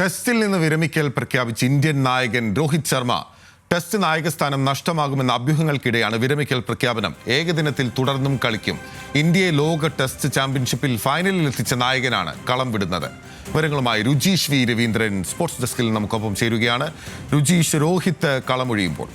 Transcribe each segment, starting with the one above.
ടെസ്റ്റിൽ നിന്ന് വിരമിക്കൽ പ്രഖ്യാപിച്ച ഇന്ത്യൻ നായകൻ രോഹിത് ശർമ്മ ടെസ്റ്റ് നായകസ്ഥാനം നഷ്ടമാകുമെന്ന അഭ്യൂഹങ്ങൾക്കിടെയാണ് വിരമിക്കൽ പ്രഖ്യാപനം. ഏകദിനത്തിൽ തുടർന്നും കളിക്കും. ഇന്ത്യയെ ലോക ടെസ്റ്റ് ചാമ്പ്യൻഷിപ്പിൽ ഫൈനലിൽ എത്തിച്ച നായകനാണ് കളം വിടുന്നത്. വിവരങ്ങളുമായി രുചീഷ് വി രവീന്ദ്രൻ സ്പോർട്സ് ഡെസ്കിൽ നമുക്കൊപ്പം ചേരുകയാണ്. രുചീഷ്, രോഹിത് കളമൊഴിയുമ്പോൾ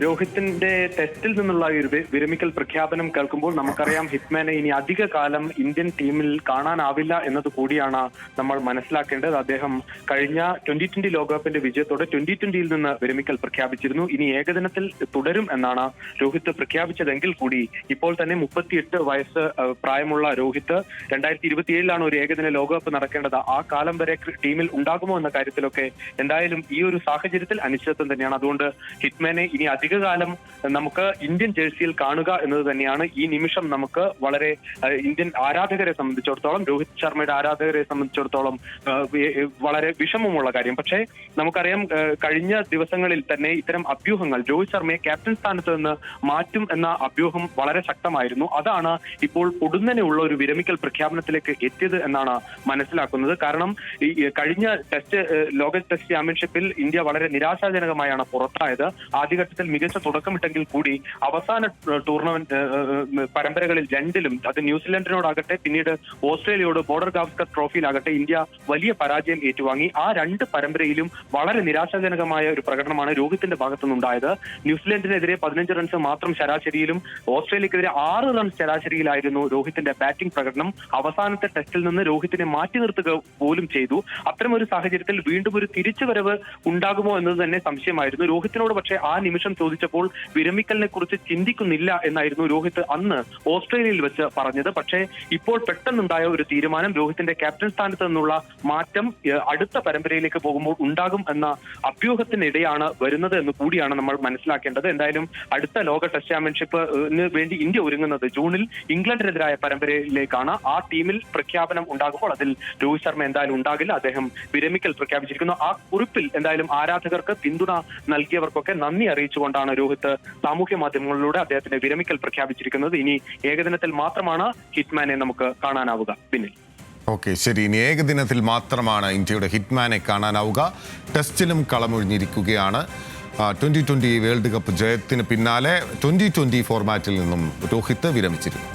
രോഹിത്തിന്റെ ടെസ്റ്റിൽ നിന്നുള്ള ഒരു വിരമിക്കൽ പ്രഖ്യാപനം കേൾക്കുമ്പോൾ നമുക്കറിയാം ഹിറ്റ്മാനെ ഇനി അധിക കാലം ഇന്ത്യൻ ടീമിൽ കാണാനാവില്ല എന്നത് കൂടിയാണ് നമ്മൾ മനസ്സിലാക്കേണ്ടത്. അദ്ദേഹം കഴിഞ്ഞ 2020 ലോകകപ്പിന്റെ വിജയത്തോടെ 2020യിൽ നിന്ന് വിരമിക്കൽ പ്രഖ്യാപിച്ചിരുന്നു. ഇനി ഏകദിനത്തിൽ തുടരും എന്നാണ് രോഹിത് പ്രഖ്യാപിച്ചതെങ്കിൽ കൂടി ഇപ്പോൾ തന്നെ 38 വയസ്സ് പ്രായമുള്ള രോഹിത് 2027ലാണ് ഒരു ഏകദിന ലോകകപ്പ് നടക്കേണ്ടത്. ആ കാലം വരെ ടീമിൽ ഉണ്ടാകുമോ എന്ന കാര്യത്തിലൊക്കെ എന്തായാലും ഈ ഒരു സാഹചര്യത്തിൽ അനിശ്ചിതത്വം തന്നെയാണ്. അതുകൊണ്ട് ഹിറ്റ്മാനെ ഇനി അധികകാലം നമുക്ക് ഇന്ത്യൻ ജേഴ്സിയിൽ കാണുക എന്നത് തന്നെയാണ് ഈ നിമിഷം നമുക്ക് വളരെ ഇന്ത്യൻ ആരാധകരെ സംബന്ധിച്ചിടത്തോളം, രോഹിത് ശർമ്മയുടെ ആരാധകരെ സംബന്ധിച്ചിടത്തോളം വളരെ വിഷമമുള്ള കാര്യം. പക്ഷേ നമുക്കറിയാം കഴിഞ്ഞ ദിവസങ്ങളിൽ തന്നെ ഇത്തരം അഭ്യൂഹങ്ങൾ രോഹിത് ശർമ്മയെ ക്യാപ്റ്റൻ സ്ഥാനത്ത് നിന്ന് മാറ്റും എന്ന അഭ്യൂഹം വളരെ ശക്തമായിരുന്നു. അതാണ് ഇപ്പോൾ പൊടുന്നനെയുള്ള ഒരു വിരമിക്കൽ പ്രഖ്യാപനത്തിലേക്ക് എത്തിയത് എന്നാണ് മനസ്സിലാക്കുന്നത്. കാരണം ഈ കഴിഞ്ഞ ലോക ടെസ്റ്റ് ചാമ്പ്യൻഷിപ്പിൽ ഇന്ത്യ വളരെ നിരാശാജനകമായാണ് പുറത്തായത്. ആദ്യഘട്ടത്തിൽ മികച്ച തുടക്കമിട്ടെങ്കിൽ കൂടി അവസാന ടൂർണമെന്റ് പരമ്പരകളിൽ രണ്ടിലും, അത് ന്യൂസിലൻഡിനോടാകട്ടെ പിന്നീട് ഓസ്ട്രേലിയയോട് ബോർഡർ ഗാവസ്കർ ട്രോഫിയിലാകട്ടെ, ഇന്ത്യ വലിയ പരാജയം ഏറ്റുവാങ്ങി. ആ രണ്ട് പരമ്പരയിലും വളരെ നിരാശാജനകമായ ഒരു പ്രകടനമാണ് രോഹിത്തിന്റെ ഭാഗത്തുനിന്നുണ്ടായത്. ന്യൂസിലൻഡിനെതിരെ 15 റൺസ് മാത്രം ശരാശരിയിലും ഓസ്ട്രേലിയക്കെതിരെ 6 റൺസ് ശരാശരിയിലായിരുന്നു രോഹിത്തിന്റെ ബാറ്റിംഗ് പ്രകടനം. അവസാനത്തെ ടെസ്റ്റിൽ നിന്ന് രോഹിത്തിനെ മാറ്റി നിർത്തുക പോലും ചെയ്തു. അത്തരമൊരു സാഹചര്യത്തിൽ വീണ്ടും ഒരു തിരിച്ചുവരവ് ഉണ്ടാകുമോ എന്നത് തന്നെ സംശയമായിരുന്നു. രോഹിത്തിനോട് പക്ഷേ ആ നിമിഷം ചോദിച്ചപ്പോൾ വിരമിക്കലിനെ കുറിച്ച് ചിന്തിക്കുന്നില്ല എന്നായിരുന്നു രോഹിത് അന്ന് ഓസ്ട്രേലിയയിൽ വെച്ച് പറഞ്ഞത്. പക്ഷേ ഇപ്പോൾ പെട്ടെന്നുണ്ടായ ഒരു തീരുമാനം, രോഹിത്തിന്റെ ക്യാപ്റ്റൻ സ്ഥാനത്ത് നിന്നുള്ള മാറ്റം അടുത്ത പരമ്പരയിലേക്ക് പോകുമ്പോൾ ഉണ്ടാകും എന്ന അഭ്യൂഹത്തിനിടെയാണ് വരുന്നത് എന്ന് കൂടിയാണ് നമ്മൾ മനസ്സിലാക്കേണ്ടത്. എന്തായാലും അടുത്ത ലോക ടെസ്റ്റ് ചാമ്പ്യൻഷിപ്പിന് വേണ്ടി ഇന്ത്യ ഒരുങ്ങുന്നത് ജൂണിൽ ഇംഗ്ലണ്ടിനെതിരായ പരമ്പരയിലേക്കാണ്. ആ ടീമിൽ പ്രഖ്യാപനം ഉണ്ടാകുമ്പോൾ അതിൽ രോഹിത് ശർമ്മ എന്തായാലും ഉണ്ടാകില്ല. അദ്ദേഹം വിരമിക്കൽ പ്രഖ്യാപിച്ചിരിക്കുന്നു. ആ കുറിപ്പിൽ എന്തായാലും ആരാധകർക്ക് പിന്തുണ നൽകിയവർക്കൊക്കെ നന്ദി അറിയിച്ചുകൊണ്ടാണ് രോഹിത് സാമൂഹ്യ മാധ്യമങ്ങളിലൂടെ അദ്ദേഹത്തിന്റെ വിരമിക്കൽ പ്രഖ്യാപിച്ചിരിക്കുന്നത്. ഇനി ഏകദിനത്തിൽ മാത്രമാണ് ഹിറ്റ്മാനെ നമുക്ക് കാണാനാവുക. പിന്നിൽ ഓക്കെ, ശരി. ഇനി ഏകദിനത്തിൽ മാത്രമാണ് ഇന്ത്യയുടെ ഹിറ്റ്മാനെ കാണാനാവുക. ടെസ്റ്റിലും കളമൊഴിഞ്ഞിരിക്കുകയാണ്. 2020 വേൾഡ് കപ്പ് ജയത്തിന് പിന്നാലെ 2020 ഫോർമാറ്റിൽ നിന്നും രോഹിത് വിരമിച്ചിരുന്നു.